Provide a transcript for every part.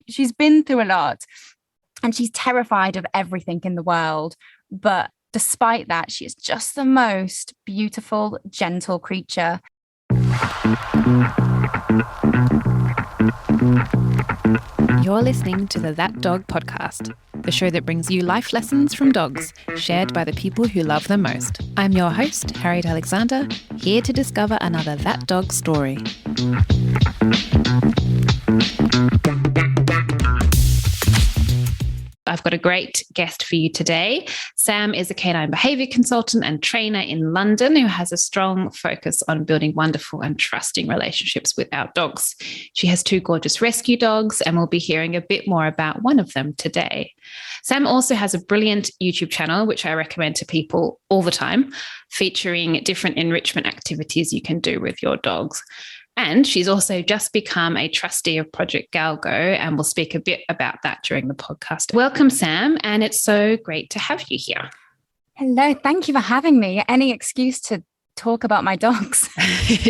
she's been through a lot and she's terrified of everything in the world. But despite that, she is just the most beautiful, gentle creature. You're listening to the That Dog podcast, the show that brings you life lessons from dogs, shared by the people who love them most. I'm your host, Harriet Alexander, here to discover another That Dog story. I've got a great guest for you today. Sam is a canine behaviour consultant and trainer in London who has a strong focus on building wonderful and trusting relationships with our dogs. She has 2 gorgeous rescue dogs, and we'll be hearing a bit more about one of them today. Sam also has a brilliant YouTube channel, which I recommend to people all the time, featuring different enrichment activities you can do with your dogs. And she's also just become a trustee of Project Galgo, and we'll speak a bit about that during the podcast. Welcome, Sam, and it's so great to have you here. Hello, thank you for having me. Any excuse to talk about my dogs.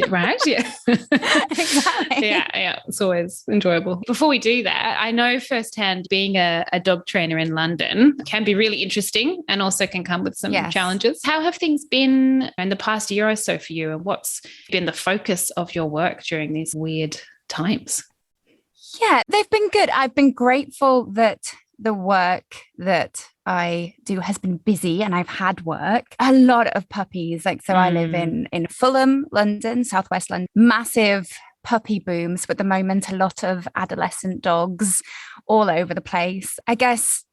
Right? Yeah. Exactly. Yeah. It's always enjoyable. Before we do that, I know firsthand being a dog trainer in London can be really interesting and also can come with some challenges. How have things been in the past year or so for you, and what's been the focus of your work during these weird times? Yeah, they've been good. I've been grateful that the work that I do has been busy, and I've had work. A lot of puppies. I live in Fulham, London, southwest London. Massive puppy booms, but at the moment, a lot of adolescent dogs all over the place. I guess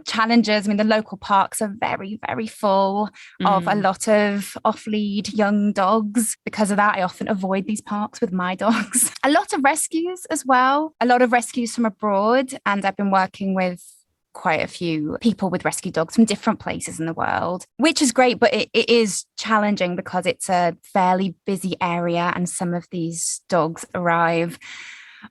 challenges. I mean, the local parks are very, very full of a lot of off-lead young dogs. Because of that, I often avoid these parks with my dogs. A lot of rescues as well. A lot of rescues from abroad, and I've been working with quite a few people with rescue dogs from different places in the world, which is great, but it is challenging because it's a fairly busy area and some of these dogs arrive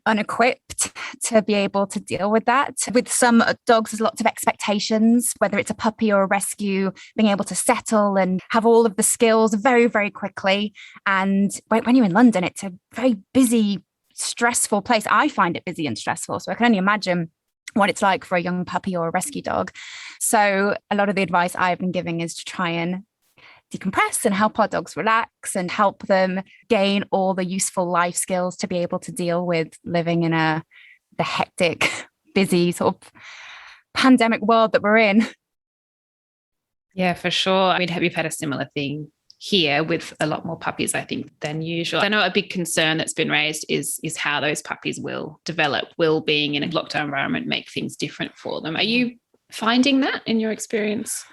unequipped to be able to deal with that. With some dogs, there's lots of expectations, whether it's a puppy or a rescue, being able to settle and have all of the skills very, very quickly. And when you're in London, it's a very busy, stressful place. I find it busy and stressful, so I can only imagine what it's like for a young puppy or a rescue dog. So a lot of the advice I've been giving is to try and decompress and help our dogs relax and help them gain all the useful life skills to be able to deal with living in the hectic, busy sort of pandemic world that we're in. Yeah, for sure. I mean, have you had a similar thing here with a lot more puppies, I think, than usual? I know a big concern that's been raised is how those puppies will develop. Will being in a lockdown environment make things different for them? Are you finding that in your experience?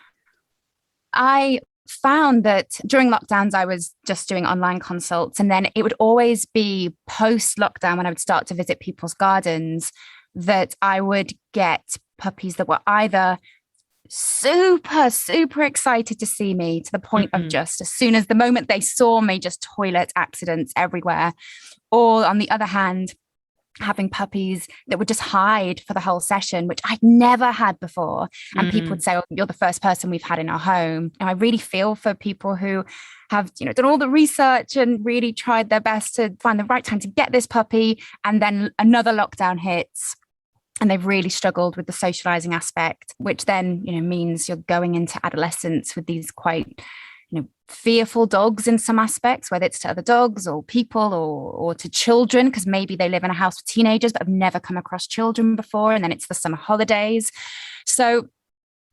I found that during lockdowns, I was just doing online consults, and then it would always be post-lockdown when I would start to visit people's gardens that I would get puppies that were either super excited to see me to the point of just as soon as the moment they saw me, just toilet accidents everywhere. Or on the other hand, having puppies that would just hide for the whole session, which I'd never had before. And people would say, oh, you're the first person we've had in our home. And I really feel for people who have, done all the research and really tried their best to find the right time to get this puppy. And then another lockdown hits, and they've really struggled with the socializing aspect, which then, means you're going into adolescence with these quite, fearful dogs in some aspects, whether it's to other dogs or people or to children, because maybe they live in a house with teenagers but have never come across children before. And then it's the summer holidays. So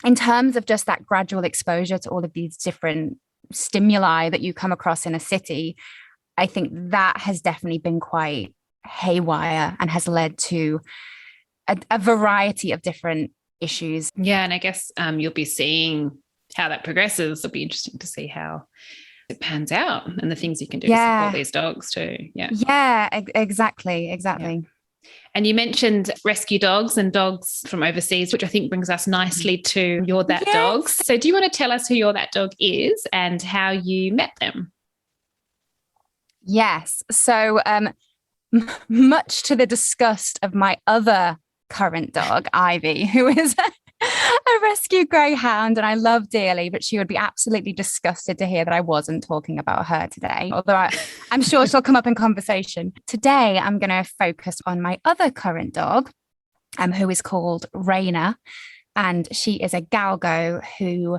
in terms of just that gradual exposure to all of these different stimuli that you come across in a city, I think that has definitely been quite haywire and has led to a variety of different issues. Yeah, and I guess you'll be seeing how that progresses. It'll be interesting to see how it pans out and the things you can do to support these dogs too. Yeah, exactly. Yeah. And you mentioned rescue dogs and dogs from overseas, which I think brings us nicely to You're That Dog. So do you want to tell us who You're That Dog is and how you met them? Yes. So much to the disgust of my other current dog, Ivy, who is a rescue greyhound and I love dearly, but she would be absolutely disgusted to hear that I wasn't talking about her today, although I'm sure she'll come up in conversation. Today, I'm going to focus on my other current dog, who is called Reyna. And she is a Galgo who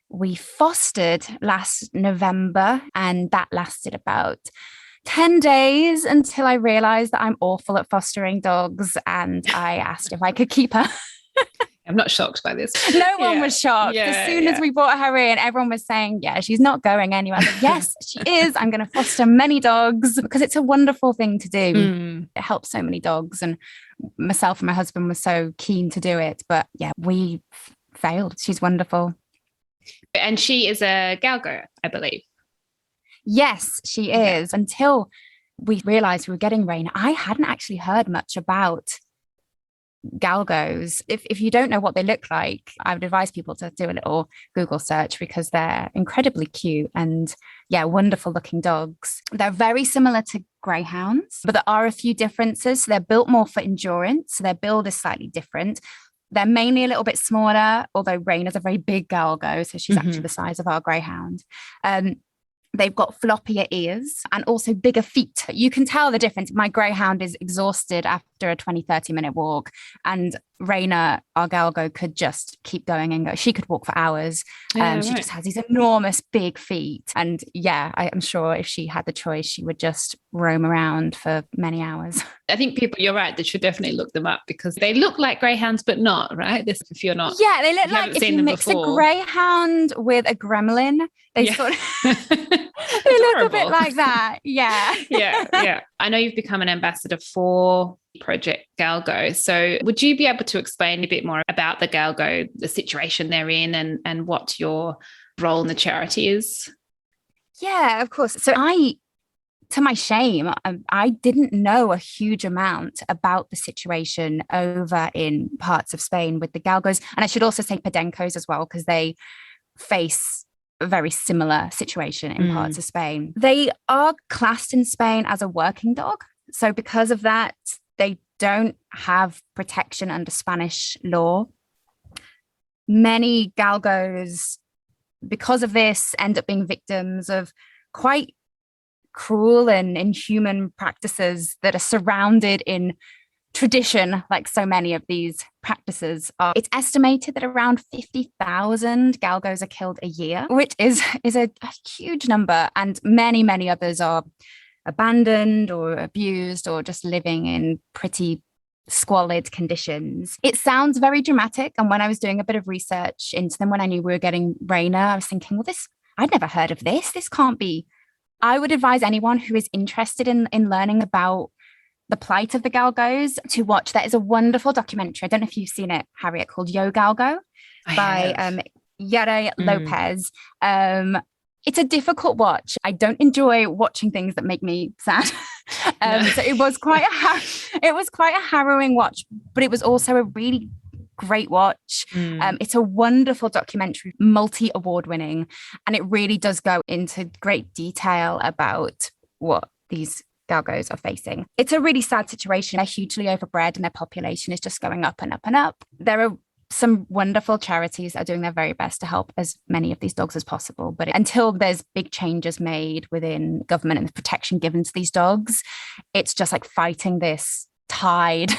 we fostered last November. And that lasted about 10 days until I realized that I'm awful at fostering dogs. And I asked if I could keep her. I'm not shocked by this. No one was shocked. As soon as we brought her in, everyone was saying, yeah, she's not going anywhere. But yes, she is. I'm going to foster many dogs because it's a wonderful thing to do. It helps so many dogs. And myself and my husband were so keen to do it. But yeah, we failed. She's wonderful. And she is a Galgo, I believe. Yes, she is. Until we realized we were getting Reyna, I hadn't actually heard much about Galgos. If you don't know what they look like, I would advise people to do a little Google search because they're incredibly cute and wonderful looking dogs. They're very similar to greyhounds, but there are a few differences. So they're built more for endurance. So their build is slightly different. They're mainly a little bit smaller, although Reyna's a very big Galgo, so she's actually the size of our greyhound. They've got floppier ears and also bigger feet. You can tell the difference. My greyhound is exhausted after a 30 minute walk, and Reyna, our Galgo, could just keep going and go. She could walk for hours. She just has these enormous big feet. And I'm sure if she had the choice, she would just roam around for many hours. I think you're right, they should definitely look them up because they look like greyhounds, but not, right? This, if you're not. Yeah, they look like if you mix a greyhound with a gremlin, they sort of they look a bit like that. Yeah. I know you've become an ambassador for Project Galgo. So would you be able to explain a bit more about the Galgo, the situation they're in and what your role in the charity is? Yeah, of course. So to my shame, I didn't know a huge amount about the situation over in parts of Spain with the Galgos. And I should also say Podencos as well, because they face a very similar situation in parts of Spain. They are classed in Spain as a working dog. So because of that, they don't have protection under Spanish law. Many Galgos, because of this, end up being victims of quite cruel and inhuman practices that are surrounded in tradition, like so many of these practices are. It's estimated that around 50,000 Galgos are killed a year, which is a huge number. And many, many others are abandoned or abused or just living in pretty squalid conditions. It sounds very dramatic. And when I was doing a bit of research into them, when I knew we were getting Reyna, I was thinking, well, I'd never heard of this. This can't be. I would advise anyone who is interested in learning about the plight of the Galgos to watch. There is a wonderful documentary. I don't know if you've seen it, Harriet, called Yo Galgo by Yara Lopez. It's a difficult watch. I don't enjoy watching things that make me sad. So it was quite a harrowing watch, but it was also a really great watch. It's a wonderful documentary, multi-award winning, and it really does go into great detail about what these Galgos are facing. It's a really sad situation. They're hugely overbred and their population is just going up and up and up. There are some wonderful charities that are doing their very best to help as many of these dogs as possible. But until there's big changes made within government and the protection given to these dogs, it's just like fighting this tide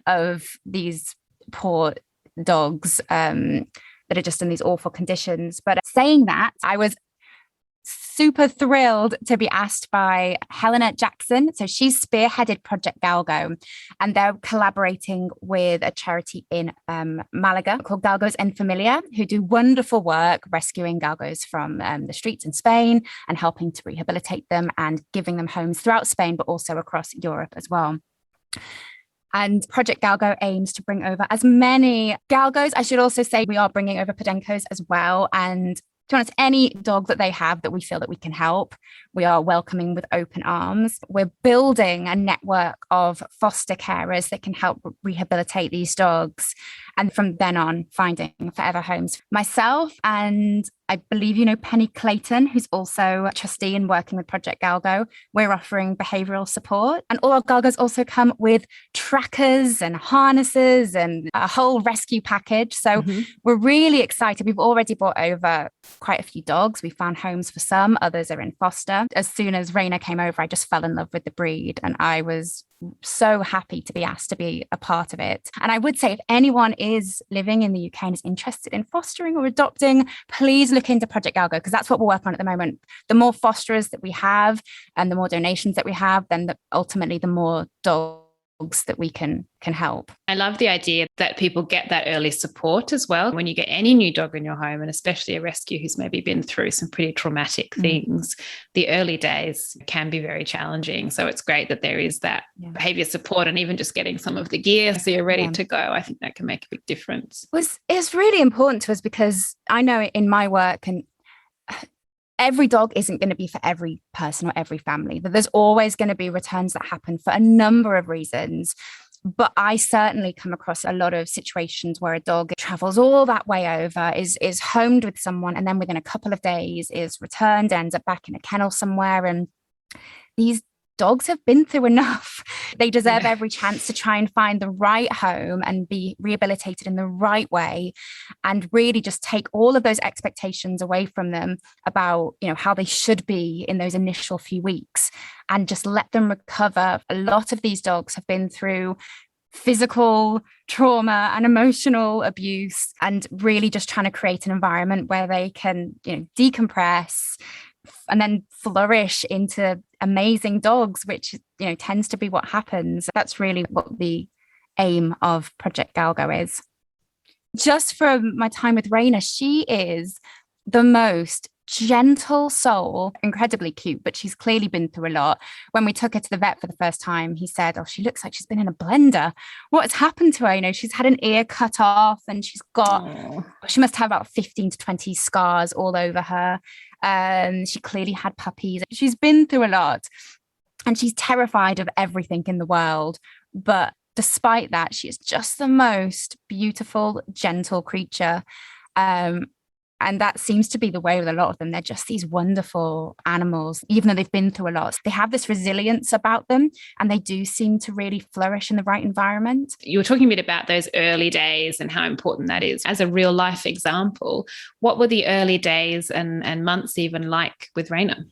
of these poor dogs that are just in these awful conditions. But saying that, I was super thrilled to be asked by Helena Jackson. So she's spearheaded Project Galgo, and they're collaborating with a charity in Malaga called Galgos en Familia, who do wonderful work rescuing Galgos from the streets in Spain and helping to rehabilitate them and giving them homes throughout Spain, but also across Europe as well. And Project Galgo aims to bring over as many Galgos. I should also say we are bringing over Podencos as well. And to be honest, any dog that they have that we feel that we can help, we are welcoming with open arms. We're building a network of foster carers that can help rehabilitate these dogs. And from then on, finding forever homes. Myself and I believe you know Penny Clayton, who's also a trustee and working with Project Galgo. We're offering behavioral support. And all our Galgos also come with trackers and harnesses and a whole rescue package. So we're really excited. We've already brought over quite a few dogs. We found homes for some, others are in foster. Reyna. As soon as Reyna came over, I just fell in love with the breed, and I was so happy to be asked to be a part of it. And I would say if anyone is living in the UK and is interested in fostering or adopting, please look into Project Galgo, because that's what we're working on at the moment. The more fosterers that we have and the more donations that we have, then ultimately the more dogs that we can help. I love the idea that people get that early support as well. When you get any new dog in your home, and especially a rescue who's maybe been through some pretty traumatic things, the early days can be very challenging. So it's great that there is that behavior support, and even just getting some of the gear so you're ready to go. I think that can make a big difference. It's really important to us, because I know in my work, and every dog isn't going to be for every person or every family, but there's always going to be returns that happen for a number of reasons. But I certainly come across a lot of situations where a dog travels all that way over, is homed with someone, and then within a couple of days is returned, ends up back in a kennel somewhere. And these dogs have been through enough. They deserve every chance to try and find the right home and be rehabilitated in the right way, and really just take all of those expectations away from them about, how they should be in those initial few weeks, and just let them recover. A lot of these dogs have been through physical trauma and emotional abuse, and really just trying to create an environment where they can, decompress and then flourish into amazing dogs, which tends to be what happens. That's really what the aim of Project Galgo is. Just from my time with Reyna, she is the most gentle soul, incredibly cute, but she's clearly been through a lot. When we took her to the vet for the first time, he said, "Oh, she looks like she's been in a blender. What has happened to her? She's had an ear cut off, and she's got, she must have about 15 to 20 scars all over her. She clearly had puppies. She's been through a lot, and she's terrified of everything in the world. But despite that, she is just the most beautiful, gentle creature. And that seems to be the way with a lot of them. They're just these wonderful animals, even though they've been through a lot. They have this resilience about them, and they do seem to really flourish in the right environment. You were talking a bit about those early days and how important that is. As a real life example, what were the early days and months even like with Reyna?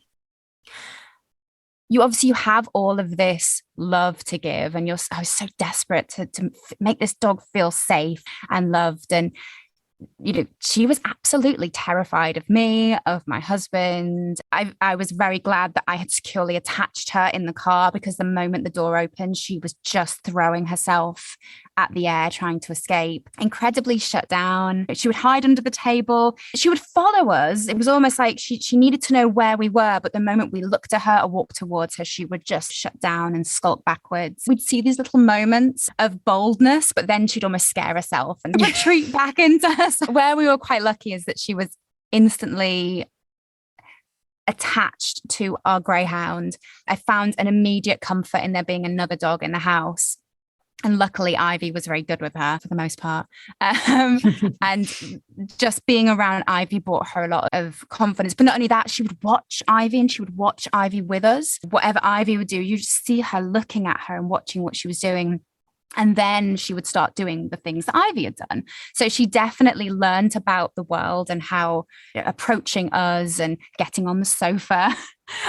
You have all of this love to give, and I was so desperate to make this dog feel safe and loved. And she was absolutely terrified of me, of my husband. I was very glad that I had securely attached her in the car, because the moment the door opened, she was just throwing herself at the air, trying to escape. Incredibly shut down. She would hide under the table. She would follow us. It was almost like she needed to know where we were, but the moment we looked at her or walked towards her, she would just shut down and skulk backwards. We'd see these little moments of boldness, but then she'd almost scare herself and retreat back into herself. Where we were quite lucky is that she was instantly attached to our greyhound. I found an immediate comfort in there being another dog in the house. And luckily, Ivy was very good with her for the most part. And just being around Ivy brought her a lot of confidence. But not only that, she would watch Ivy, and she would watch Ivy with us. Whatever Ivy would do, you just see her looking at her and watching what she was doing. And then she would start doing the things that Ivy had done. So she definitely learned about the world and how approaching us and getting on the sofa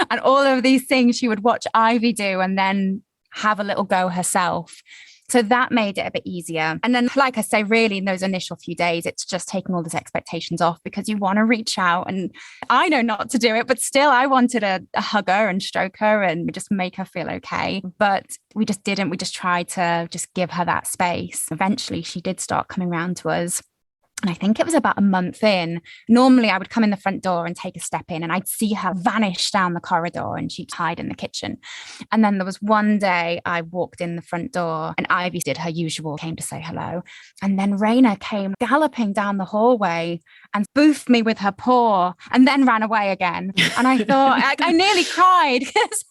and all of these things she would watch Ivy do, and then have a little go herself. So that made it a bit easier. And then, like I say, really in those initial few days, it's just taking all these expectations off, because you want to reach out. And I know not to do it, but still I wanted to hug her and stroke her and just make her feel okay. But we just didn't. We just tried to just give her that space. Eventually, she did start coming around to us. And I think it was about a month in. Normally, I would come in the front door and take a step in, and I'd see her vanish down the corridor, and she'd hide in the kitchen. And then there was one day I walked in the front door, and Ivy did her usual, came to say hello. And then Reyna came galloping down the hallway and boofed me with her paw, and then ran away again. And I thought, I nearly cried, because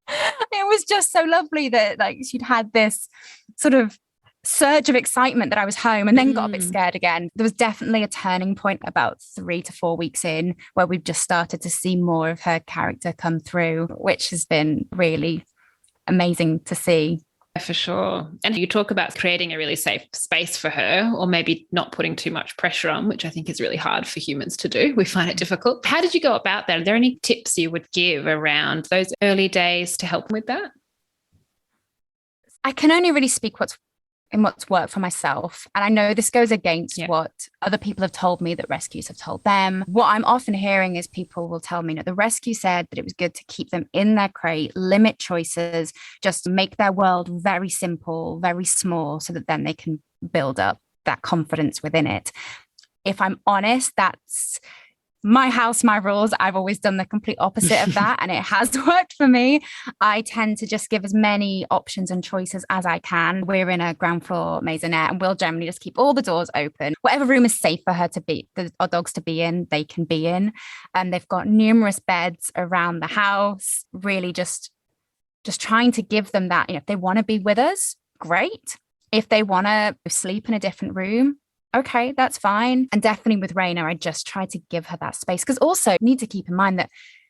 it was just so lovely that she'd had this sort of surge of excitement that I was home, and then got a bit scared again. There was definitely a turning point about 3 to 4 weeks in, where we've just started to see more of her character come through, which has been really amazing to see. For sure. And you talk about creating a really safe space for her, or maybe not putting too much pressure on, which I think is really hard for humans to do. We find it difficult. How did you go about that? Are there any tips you would give around those early days to help with that? I can only really speak what's worked for myself. And I know this goes against what other people have told me that rescues have told them. What I'm often hearing is people will tell me that the rescue said that it was good to keep them in their crate, limit choices, just make their world very simple, very small, so that then they can build up that confidence within it. If I'm honest, that's my house, my rules. I've always done the complete opposite of that, and it has worked for me. I tend to just give as many options and choices as I can. We're in a ground floor maisonette, and we'll generally just keep all the doors open. Whatever room is safe for her to be, our dogs to be in, they can be in. And they've got numerous beds around the house, really just trying to give them that, if they want to be with us, great. If they want to sleep in a different room, okay, that's fine. And definitely with Reyna, I just try to give her that space, because also need to keep in mind that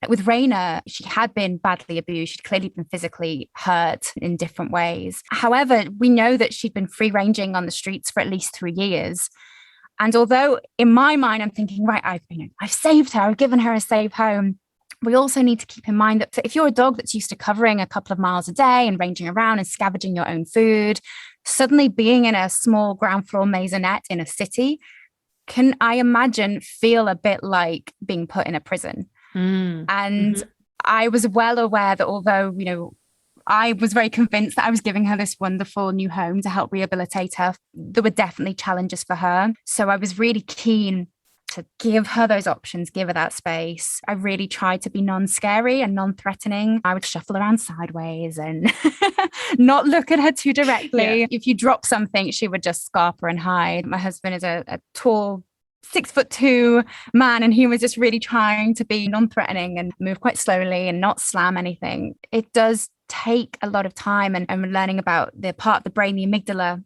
with Reyna, she had been badly abused. She'd clearly been physically hurt in different ways. However, we know that she'd been free ranging on the streets for at least 3 years. And although in my mind, I'm thinking, right, I've saved her, I've given her a safe home. We also need to keep in mind that if you're a dog that's used to covering a couple of miles a day and ranging around and scavenging your own food, suddenly being in a small ground floor maisonette in a city can, I imagine, feel a bit like being put in a prison. And I was well aware that although, I was very convinced that I was giving her this wonderful new home to help rehabilitate her, there were definitely challenges for her. So I was really keen to give her those options, give her that space. I really tried to be non-scary and non-threatening. I would shuffle around sideways and not look at her too directly. Yeah. If you drop something, she would just scarper and hide. My husband is a tall 6'2" man, and he was just really trying to be non-threatening and move quite slowly and not slam anything. It does take a lot of time, and I'm learning about the part of the brain, the amygdala.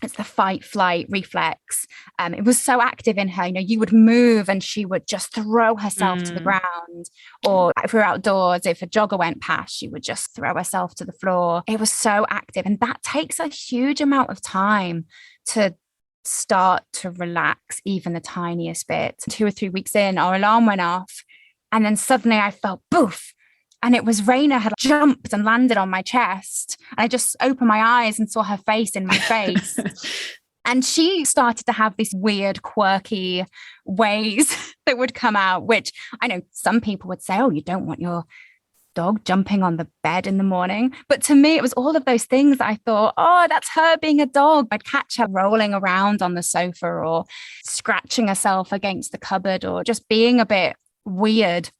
It's the fight flight reflex. It was so active in her. You would move and she would just throw herself to the ground. Or if we were outdoors, if a jogger went past, she would just throw herself to the floor. It was so active. And that takes a huge amount of time to start to relax even the tiniest bit. 2 or 3 weeks in, our alarm went off. And then suddenly I felt boof. And it was Reyna had jumped and landed on my chest. And I just opened my eyes and saw her face in my face. And she started to have these weird, quirky ways that would come out, which I know some people would say, oh, you don't want your dog jumping on the bed in the morning. But to me, it was all of those things that I thought, oh, that's her being a dog. I'd catch her rolling around on the sofa or scratching herself against the cupboard or just being a bit weird.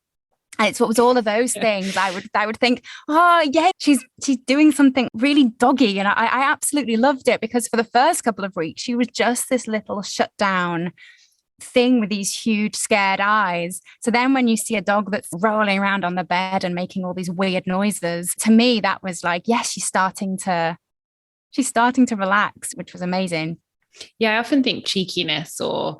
And it's what was all of those things. I would think, oh yeah, she's doing something really doggy. And I absolutely loved it, because for the first couple of weeks, she was just this little shut down thing with these huge scared eyes. So then when you see a dog that's rolling around on the bed and making all these weird noises, to me, that was like, yes, she's starting to relax, which was amazing. Yeah, I often think cheekiness, or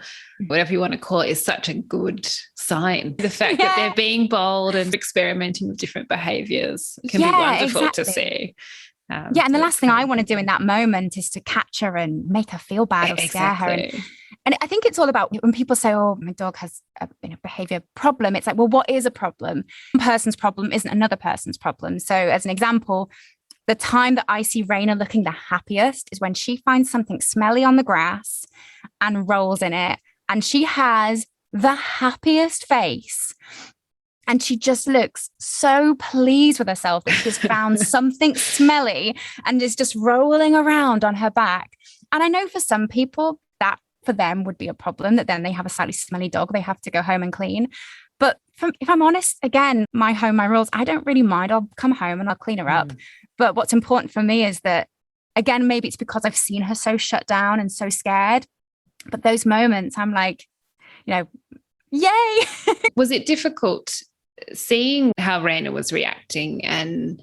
whatever you want to call it, is such a good sign. The fact that they're being bold and experimenting with different behaviors can be wonderful to see. And the last thing I want to do in that moment is to catch her and make her feel bad or scare her. And I think it's all about when people say, oh, my dog has a behavior problem. It's like, well, what is a problem? One person's problem isn't another person's problem. So as an example, the time that I see Reyna looking the happiest is when she finds something smelly on the grass and rolls in it. And she has the happiest face. And she just looks so pleased with herself that she's found something smelly and is just rolling around on her back. And I know for some people that for them would be a problem, that then they have a slightly smelly dog they have to go home and clean. But if I'm honest, again, my home, my rules, I don't really mind. I'll come home and I'll clean her up. But what's important for me is that, again, maybe it's because I've seen her so shut down and so scared. But those moments, I'm like, yay. Was it difficult seeing how Reyna was reacting and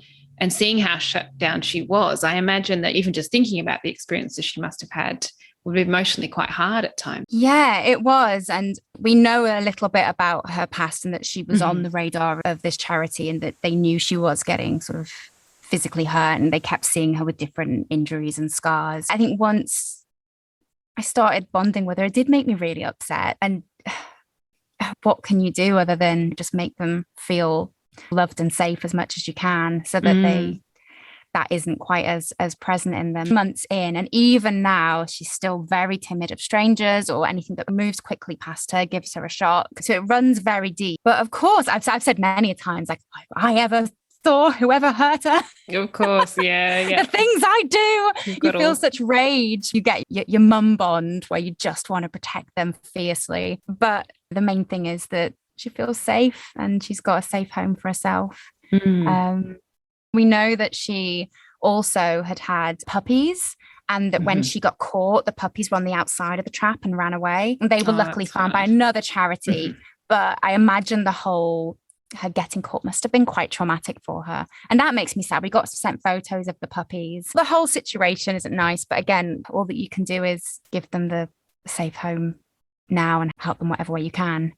seeing how shut down she was? I imagine that even just thinking about the experiences she must have had would be emotionally quite hard at times. Yeah, it was. And we know a little bit about her past, and that she was on the radar of this charity, and that they knew she was getting sort of physically hurt, and they kept seeing her with different injuries and scars. I think once I started bonding with her, it did make me really upset. And what can you do other than just make them feel loved and safe as much as you can, so that that isn't quite as present in them months in. And even now, she's still very timid of strangers or anything that moves quickly past her, gives her a shock. So it runs very deep. But of course, I've said many a times, like, if I ever saw whoever hurt her. Of course, yeah. The things I do. You feel such rage. You get your mum bond where you just want to protect them fiercely. But the main thing is that she feels safe and she's got a safe home for herself. We know that she also had puppies, and that when she got caught, the puppies were on the outside of the trap and ran away. And they were luckily found by another charity. But I imagine her getting caught must have been quite traumatic for her. And that makes me sad. We got sent photos of the puppies. The whole situation isn't nice. But again, all that you can do is give them the safe home now and help them whatever way you can.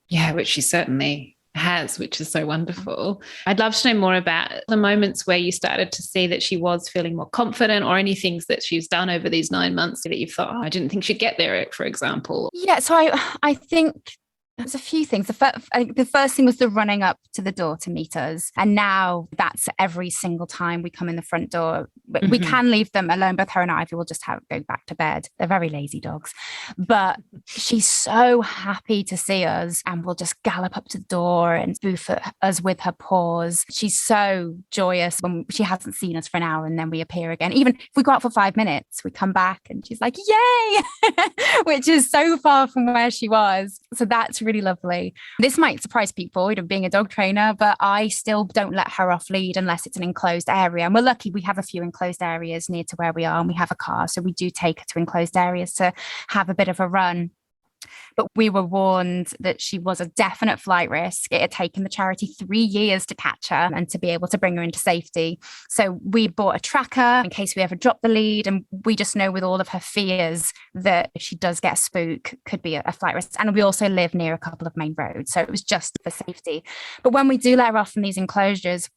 Yeah, which she certainly has, which is so wonderful. I'd love to know more about the moments where you started to see that she was feeling more confident, or any things that she's done over these 9 months that you thought, I didn't think she'd get there, for example. Yeah, so I think there's a few things. The first thing was the running up to the door to meet us. And now that's every single time we come in the front door. We can leave them alone. Both her and Ivy will just go back to bed. They're very lazy dogs. But she's so happy to see us and will just gallop up to the door and spoof at us with her paws. She's so joyous when she hasn't seen us for an hour and then we appear again. Even if we go out for 5 minutes, we come back and she's like, yay, which is so far from where she was. So that's really lovely. This might surprise people, being a dog trainer, but I still don't let her off lead unless it's an enclosed area. And we're lucky we have a few enclosed areas near to where we are, and we have a car. So we do take her to enclosed areas to have a bit of a run. But we were warned that she was a definite flight risk. It had taken the charity 3 years to catch her and to be able to bring her into safety. So we bought a tracker in case we ever drop the lead. And we just know with all of her fears that if she does get a spook, could be a flight risk. And we also live near a couple of main roads. So it was just for safety. But when we do let her off from these enclosures,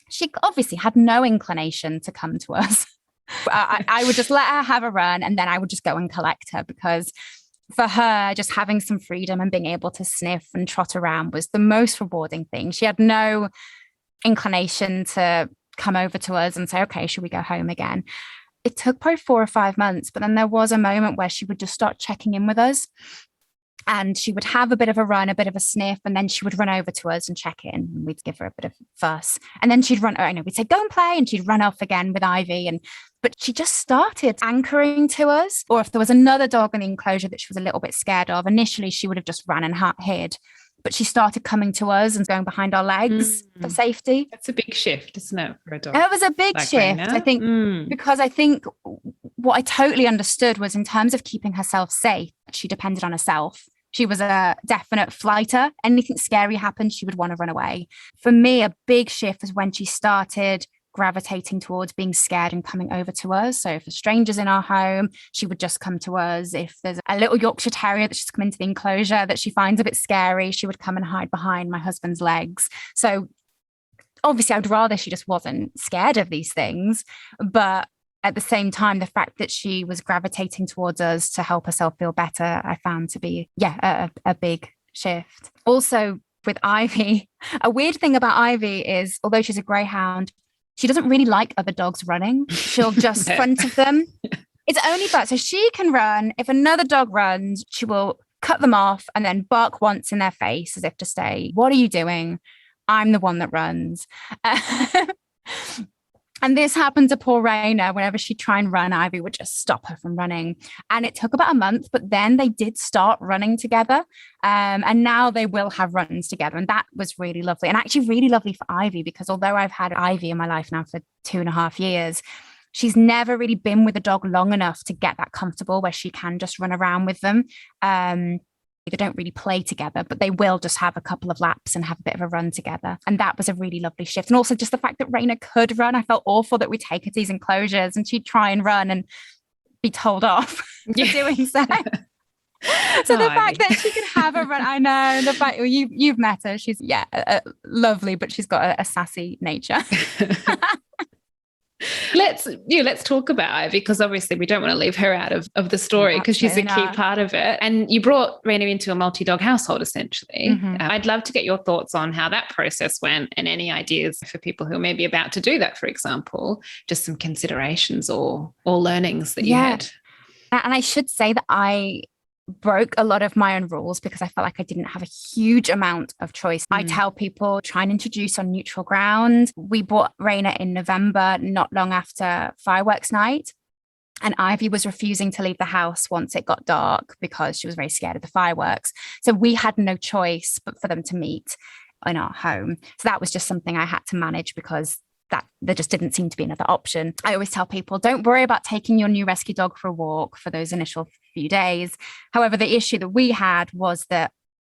she obviously had no inclination to come to us. I would just let her have a run, and then I would just go and collect her, because for her, just having some freedom and being able to sniff and trot around was the most rewarding thing. She had no inclination to come over to us and say, okay, should we go home again? It took probably 4 or 5 months, but then there was a moment where she would just start checking in with us. And she would have a bit of a run, a bit of a sniff, and then she would run over to us and check in. And we'd give her a bit of fuss. And then she'd run, we'd say, go and play. And she'd run off again with Ivy. But she just started anchoring to us. Or if there was another dog in the enclosure that she was a little bit scared of, initially she would have just run and hid. But she started coming to us and going behind our legs for safety. That's a big shift, isn't it, for a dog? It was a big shift, Reyna. I think, because I think what I totally understood was, in terms of keeping herself safe, she depended on herself. She was a definite flighter. Anything scary happened, she would want to run away. For me, a big shift was when she started gravitating towards being scared and coming over to us. So if a stranger's in our home, she would just come to us. If there's a little Yorkshire Terrier that's just come into the enclosure that she finds a bit scary, she would come and hide behind my husband's legs. So obviously, I'd rather she just wasn't scared of these things. But at the same time, the fact that she was gravitating towards us to help herself feel better, I found to be, a big shift. Also, with Ivy, a weird thing about Ivy is, although she's a greyhound, she doesn't really like other dogs running. She'll just front of them. It's only but so she can run. If another dog runs, she will cut them off and then bark once in their face as if to say, what are you doing? I'm the one that runs. And this happened to poor Reyna. Whenever she'd try and run, Ivy would just stop her from running. And it took about a month, but then they did start running together. And now they will have runs together. And that was really lovely. And actually really lovely for Ivy, because although I've had Ivy in my life now for 2.5 years, she's never really been with a dog long enough to get that comfortable where she can just run around with them. They don't really play together, but they will just have a couple of laps and have a bit of a run together. And that was a really lovely shift. And also just the fact that Reyna could run. I felt awful that we'd take her to these enclosures and she'd try and run and be told off for doing so. So the fact that she could have a run, I know, the fact you've met her, she's lovely, but she's got a sassy nature. Let's talk about Ivy, because obviously we don't want to leave her out of the story, because she's a key part of it. And you brought Reyna into a multi-dog household, essentially. Mm-hmm. I'd love to get your thoughts on how that process went, and any ideas for people who are maybe about to do that, for example, just some considerations or learnings that you had. And I should say that I broke a lot of my own rules because I felt like I didn't have a huge amount of choice. I tell people, try and introduce on neutral ground. We bought Reyna in November, not long after fireworks night. And Ivy was refusing to leave the house once it got dark because she was very scared of the fireworks. So we had no choice but for them to meet in our home. So that was just something I had to manage, because that there just didn't seem to be another option. I always tell people, don't worry about taking your new rescue dog for a walk for those initial few days. However, the issue that we had was that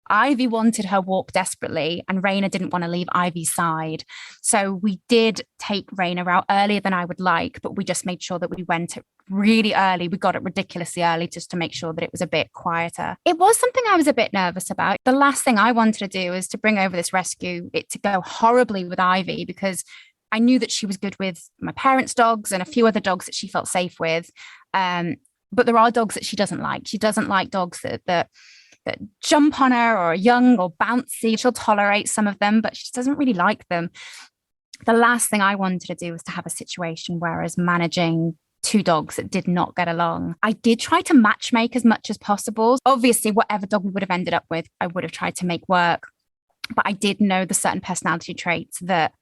Ivy wanted her walk desperately, and Reyna didn't want to leave Ivy's side. So we did take Reyna out earlier than I would like, but we just made sure that we went really early. We got it ridiculously early just to make sure that it was a bit quieter. It was something I was a bit nervous about. The last thing I wanted to do is to bring over this rescue, it to go horribly with Ivy, because I knew that she was good with my parents' dogs and a few other dogs that she felt safe with. But there are dogs that she doesn't like. She doesn't like dogs that jump on her or are young or bouncy. She'll tolerate some of them, but she doesn't really like them. The last thing I wanted to do was to have a situation where I was managing two dogs that did not get along. I did try to matchmake as much as possible. Obviously, whatever dog we would have ended up with, I would have tried to make work. But I did know the certain personality traits that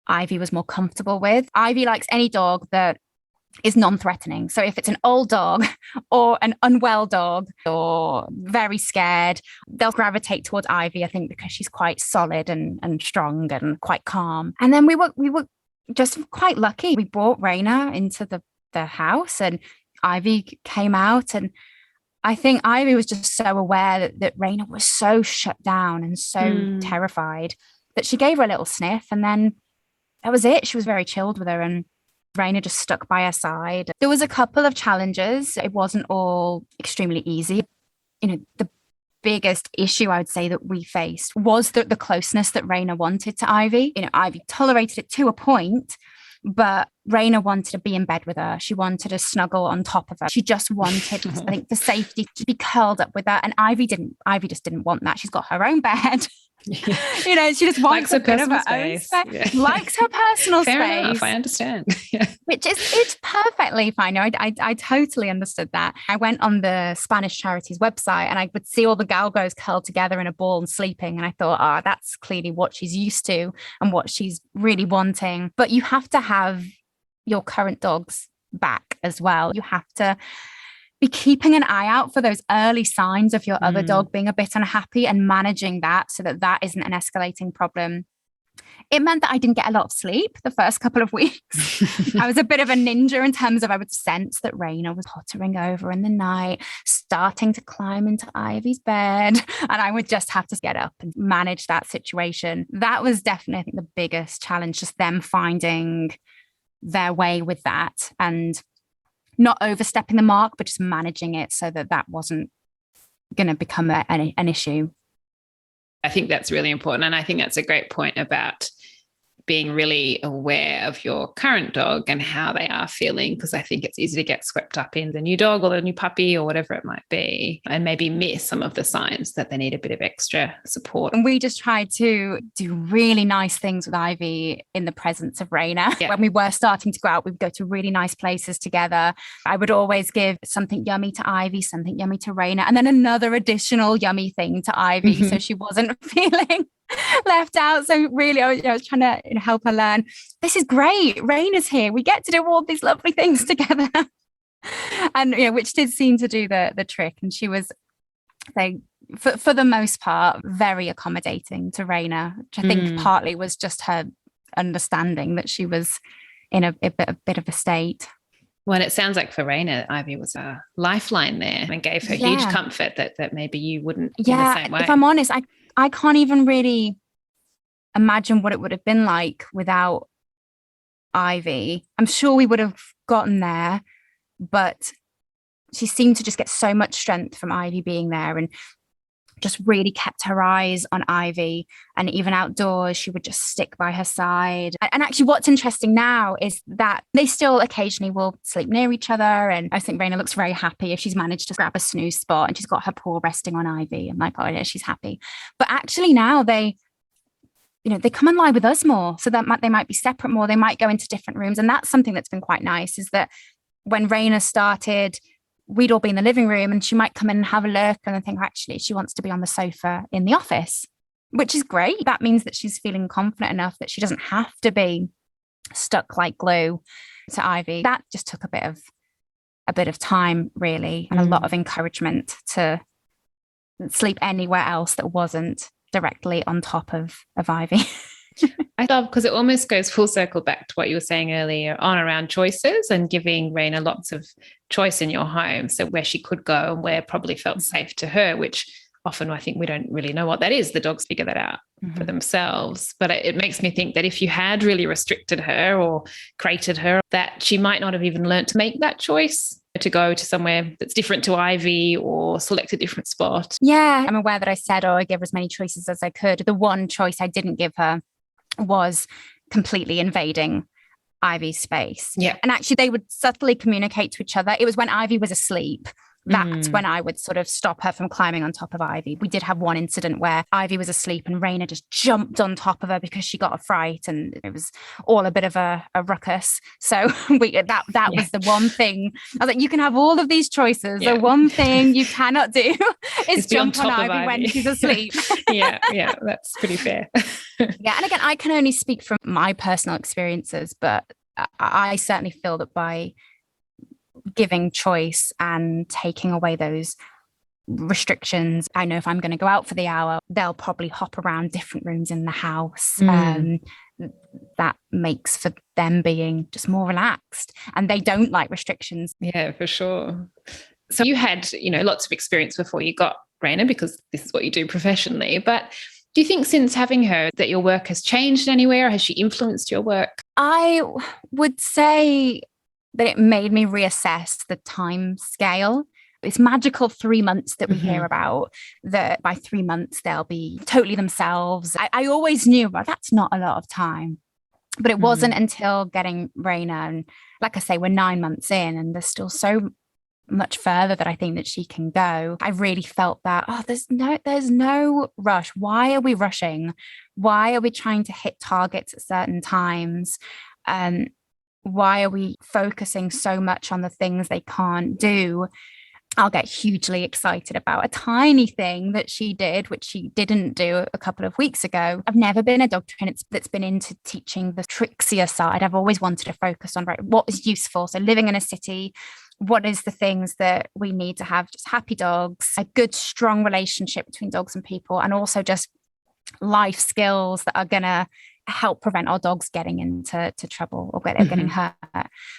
Ivy was more comfortable with. Ivy likes any dog that is non-threatening. So if it's an old dog or an unwell dog or very scared, they'll gravitate towards Ivy, I think, because she's quite solid and strong and quite calm. And then we were just quite lucky. We brought Reyna into the house, and Ivy came out, and I think Ivy was just so aware that Reyna was so shut down and so terrified that she gave her a little sniff, and then that was it. She was very chilled with her, and Reyna just stuck by her side. There was a couple of challenges. It wasn't all extremely easy. The biggest issue I would say that we faced was the closeness that Reyna wanted to Ivy. Ivy tolerated it to a point, but Reyna wanted to be in bed with her. She wanted to snuggle on top of her. She just wanted, I think, for safety, to be curled up with her. And Ivy just didn't want that. She's got her own bed. Yeah. She just wants a bit of her own space. Yeah. Likes her personal Fair space. Enough, I understand. Yeah. Which is, it's perfectly fine. I totally understood that. I went on the Spanish charity's website, and I would see all the Galgos curled together in a ball and sleeping. And I thought, that's clearly what she's used to and what she's really wanting. But you have to have your current dog's back as well. You have to be keeping an eye out for those early signs of your other dog being a bit unhappy and managing that so that isn't an escalating problem. It meant that I didn't get a lot of sleep the first couple of weeks. I was a bit of a ninja in terms of I would sense that Reyna was pottering over in the night, starting to climb into Ivy's bed, and I would just have to get up and manage that situation. That was definitely, I think, the biggest challenge, just them finding their way with that and not overstepping the mark, but just managing it so that wasn't going to become an issue. I think that's really important. And I think that's a great point about being really aware of your current dog and how they are feeling, because I think it's easy to get swept up in the new dog or the new puppy or whatever it might be, and maybe miss some of the signs that they need a bit of extra support. And we just tried to do really nice things with Ivy in the presence of Reyna. Yeah. When we were starting to go out, we'd go to really nice places together. I would always give something yummy to Ivy, something yummy to Reyna, and then another additional yummy thing to Ivy so she wasn't feeling left out. So really, I was trying to help her learn, this is great. Reyna's here. We get to do all these lovely things together. And which did seem to do the trick. And she was, for the most part, very accommodating to Reyna, which I think partly was just her understanding that she was in a bit of a state. Well, it sounds like for Reyna, Ivy was a lifeline there and gave her huge comfort that maybe you wouldn't in the same way. If I'm honest, I can't even really imagine what it would have been like without Ivy. I'm sure we would have gotten there, but she seemed to just get so much strength from Ivy being there. And just really kept her eyes on Ivy, and even outdoors she would just stick by her side. And actually what's interesting now is that they still occasionally will sleep near each other, and I think Reyna looks very happy if she's managed to grab a snooze spot and she's got her paw resting on Ivy. I'm like, oh yeah, she's happy. But actually now they come and lie with us more, so that they might be separate more, they might go into different rooms. And that's something that's been quite nice, is that when Reyna started, we'd all be in the living room and she might come in and have a look and then think, actually, she wants to be on the sofa in the office, which is great. That means that she's feeling confident enough that she doesn't have to be stuck like glue to Ivy. That just took a bit of time, really, and a lot of encouragement to sleep anywhere else that wasn't directly on top of Ivy. I love, because it almost goes full circle back to what you were saying earlier on around choices and giving Reyna lots of choice in your home. So where she could go and where probably felt safe to her, which often I think we don't really know what that is. The dogs figure that out for themselves. But it makes me think that if you had really restricted her or crated her, that she might not have even learnt to make that choice to go to somewhere that's different to Ivy or select a different spot. Yeah, I'm aware that I said, I gave her as many choices as I could. The one choice I didn't give her was completely invading Ivy's space. Yeah. And actually they would subtly communicate to each other. It was when Ivy was asleep. That's when I would sort of stop her from climbing on top of Ivy. We did have one incident where Ivy was asleep and Reyna just jumped on top of her because she got a fright, and it was all a bit of a ruckus. So that was the one thing. I was like, you can have all of these choices. The one thing you cannot do is jump on Ivy when she's asleep. yeah, that's pretty fair. Yeah, and again, I can only speak from my personal experiences, but I certainly feel that by giving choice and taking away those restrictions, I know if I'm going to go out for the hour, they'll probably hop around different rooms in the house. That makes for them being just more relaxed, and they don't like restrictions. Yeah, for sure. So you had, lots of experience before you got Reyna, because this is what you do professionally. But do you think since having her that your work has changed anywhere? Has she influenced your work? I would say that it made me reassess the time scale. It's magical 3 months that we hear about, that by 3 months they'll be totally themselves. I always knew, but that's not a lot of time. But it wasn't until getting Reyna, and like I say, we're 9 months in and there's still so much further that I think that she can go. I really felt that, there's no rush. Why are we rushing? Why are we trying to hit targets at certain times? Why are we focusing so much on the things they can't do? I'll get hugely excited about a tiny thing that she did, which she didn't do a couple of weeks ago. I've never been a dog trainer that's been into teaching the trixier side. I've always wanted to focus on what is useful. So living in a city, what is the things that we need to have just happy dogs, a good, strong relationship between dogs and people, and also just life skills that are going to help prevent our dogs getting into trouble or getting hurt.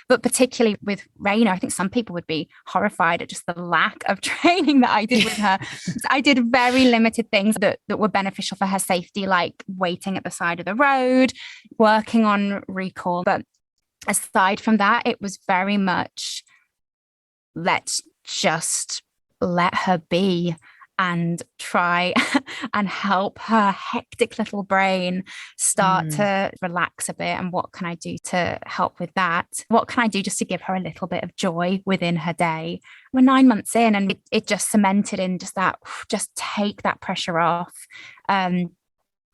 But particularly with Reyna, I think some people would be horrified at just the lack of training that I did with her. So I did very limited things that were beneficial for her safety, like waiting at the side of the road, working on recall. But aside from that, it was very much, let's just let her be and try and help her hectic little brain start to relax a bit. And what can I do to help with that? What can I do just to give her a little bit of joy within her day? We're 9 months in, and it just cemented in just take that pressure off. I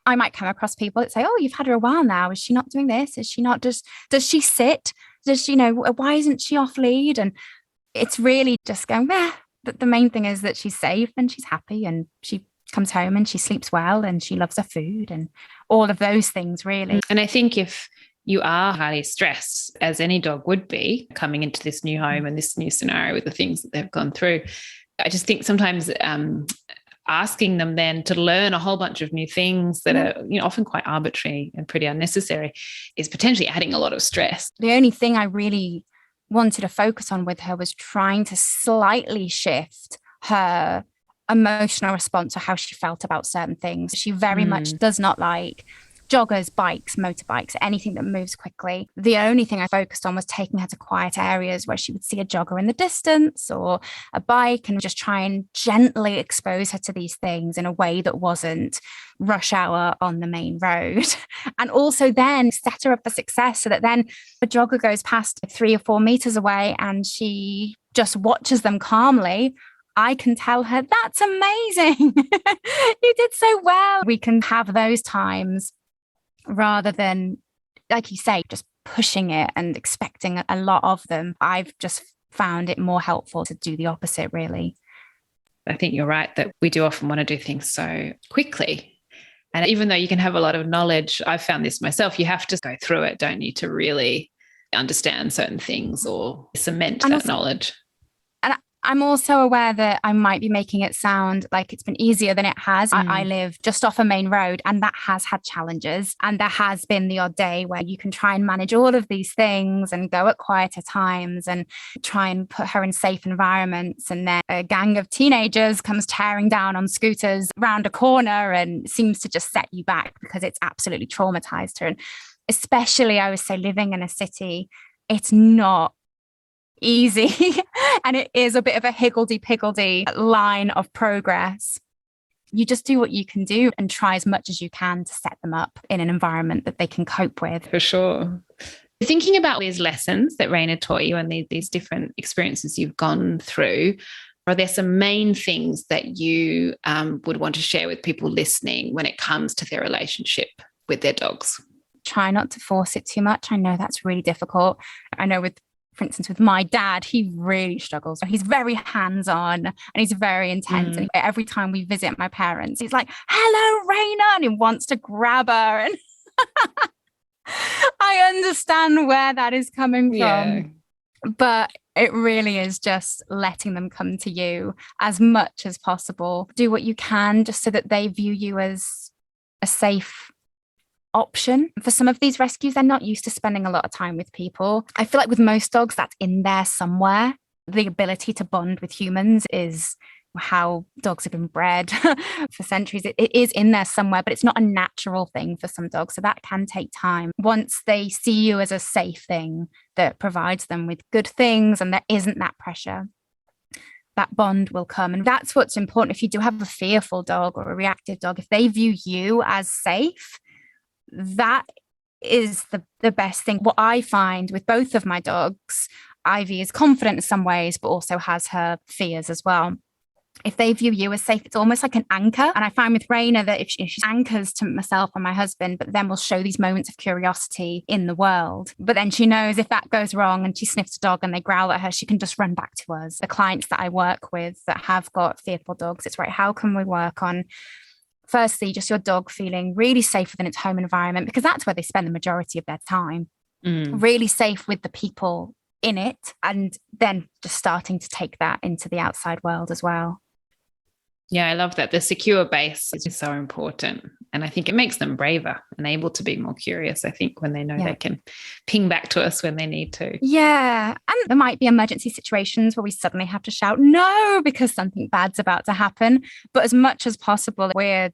might come across people that say, you've had her a while now. Is she not doing this? Is she not does she sit? Does she why isn't she off lead? And it's really just going, But the main thing is that she's safe and she's happy, and she comes home and she sleeps well and she loves her food and all of those things, really. And I think if you are highly stressed, as any dog would be, coming into this new home and this new scenario with the things that they've gone through, I just think sometimes asking them then to learn a whole bunch of new things that are often quite arbitrary and pretty unnecessary is potentially adding a lot of stress. The only thing I really wanted to focus on with her was trying to slightly shift her emotional response to how she felt about certain things. She very much does not like joggers, bikes, motorbikes, anything that moves quickly. The only thing I focused on was taking her to quiet areas where she would see a jogger in the distance or a bike, and just try and gently expose her to these things in a way that wasn't rush hour on the main road. And also then set her up for success so that then the jogger goes past 3 or 4 meters away and she just watches them calmly. I can tell her, that's amazing. You did so well. We can have those times rather than, like you say, just pushing it and expecting a lot of them. I've just found it more helpful to do the opposite, really. I think you're right that we do often want to do things so quickly. And even though you can have a lot of knowledge, I've found this myself, you have to go through it, don't you, to really understand certain things or cement that knowledge. And I'm also aware that I might be making it sound like it's been easier than it has. I live just off a main road, and that has had challenges. And there has been the odd day where you can try and manage all of these things and go at quieter times and try and put her in safe environments. And then a gang of teenagers comes tearing down on scooters round a corner and seems to just set you back because it's absolutely traumatized her. And especially, I would say, living in a city, it's not easy. And it is a bit of a higgledy-piggledy line of progress. You just do what you can do and try as much as you can to set them up in an environment that they can cope with. For sure. Thinking about these lessons that Reyna taught you and these different experiences you've gone through, are there some main things that you would want to share with people listening when it comes to their relationship with their dogs? Try not to force it too much. I know that's really difficult. I know for instance, with my dad, he really struggles. He's very hands-on and he's very intense. And every time we visit my parents, he's like, hello, Reyna, and he wants to grab her. And I understand where that is coming from. But it really is just letting them come to you as much as possible. Do what you can just so that they view you as a safe option. For some of these rescues, they're not used to spending a lot of time with people. I feel like with most dogs, that's in there somewhere. The ability to bond with humans is how dogs have been bred for centuries. It is in there somewhere, but it's not a natural thing for some dogs. So that can take time. Once they see you as a safe thing that provides them with good things and there isn't that pressure, that bond will come. And that's what's important. If you do have a fearful dog or a reactive dog, if they view you as safe, that is the best thing. What I find with both of my dogs, Ivy is confident in some ways, but also has her fears as well. If they view you as safe, it's almost like an anchor. And I find with Reyna that if she anchors to myself and my husband, but then we'll show these moments of curiosity in the world. But then she knows if that goes wrong and she sniffs a dog and they growl at her, she can just run back to us. The clients that I work with that have got fearful dogs, it's right, how can we work on firstly, just your dog feeling really safe within its home environment, because that's where they spend the majority of their time, really safe with the people in it, and then just starting to take that into the outside world as well. Yeah, I love that. The secure base is so important. And I think it makes them braver and able to be more curious, I think, when they know they can ping back to us when they need to. Yeah. And there might be emergency situations where we suddenly have to shout no because something bad's about to happen. But as much as possible, we're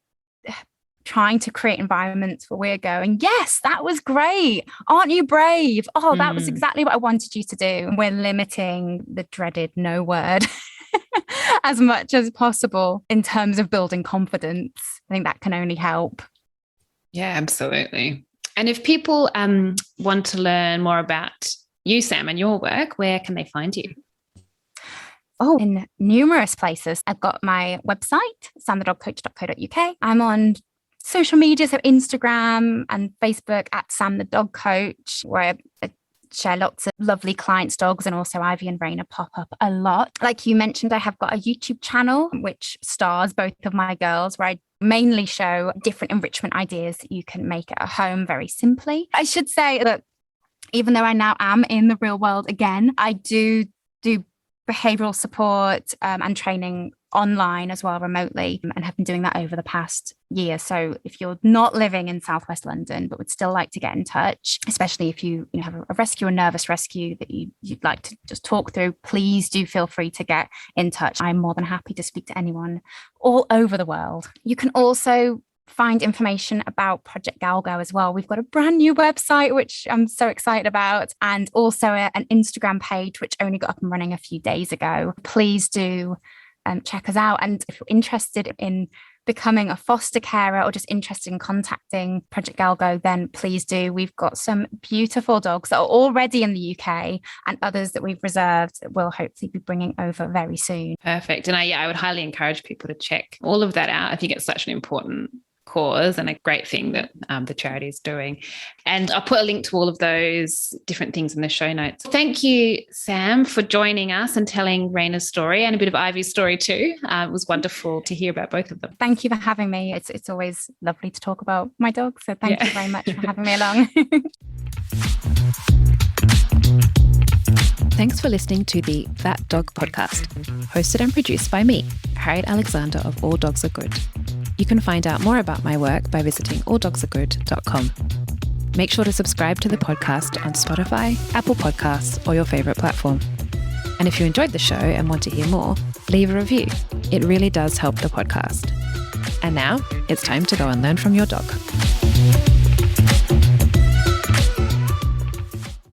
trying to create environments where we're going, yes, that was great. Aren't you brave? Oh, that was exactly what I wanted you to do. We're limiting the dreaded no word as much as possible in terms of building confidence. I think that can only help. Yeah, absolutely. And if people want to learn more about you, Sam, and your work, where can they find you? Oh, in numerous places. I've got my website, samthedogcoach.co.uk. I'm on social media, so Instagram and Facebook at Sam the Dog Coach, where I share lots of lovely clients' dogs, and also Ivy and Reyna pop up a lot. Like you mentioned, I have got a YouTube channel which stars both of my girls, where I mainly show different enrichment ideas that you can make at home very simply. I should say that even though I now am in the real world again, I do behavioral support and training online as well, remotely, and have been doing that over the past year. So if you're not living in Southwest London but would still like to get in touch, especially if you have a rescue or nervous rescue that you'd like to just talk through, please do feel free to get in touch. I'm more than happy to speak to anyone all over the world. You can also find information about Project Galgo as well. We've got a brand new website, which I'm so excited about, and also an Instagram page, which only got up and running a few days ago. Please do check us out. And if you're interested in becoming a foster carer or just interested in contacting Project Galgo, then please do. We've got some beautiful dogs that are already in the UK and others that we've reserved that we'll hopefully be bringing over very soon. Perfect. And I would highly encourage people to check all of that out. I think it's such an important cause and a great thing that the charity is doing. And I'll put a link to all of those different things in the show notes. Thank you, Sam, for joining us and telling Reyna's story and a bit of Ivy's story too. It was wonderful to hear about both of them. Thank you for having me. It's always lovely to talk about my dog. So thank you very much for having me along. Thanks for listening to the That Dog podcast, hosted and produced by me, Harriet Alexander of All Dogs Are Good. You can find out more about my work by visiting alldogsaregood.com. Make sure to subscribe to the podcast on Spotify, Apple Podcasts, or your favourite platform. And if you enjoyed the show and want to hear more, leave a review. It really does help the podcast. And now it's time to go and learn from your dog.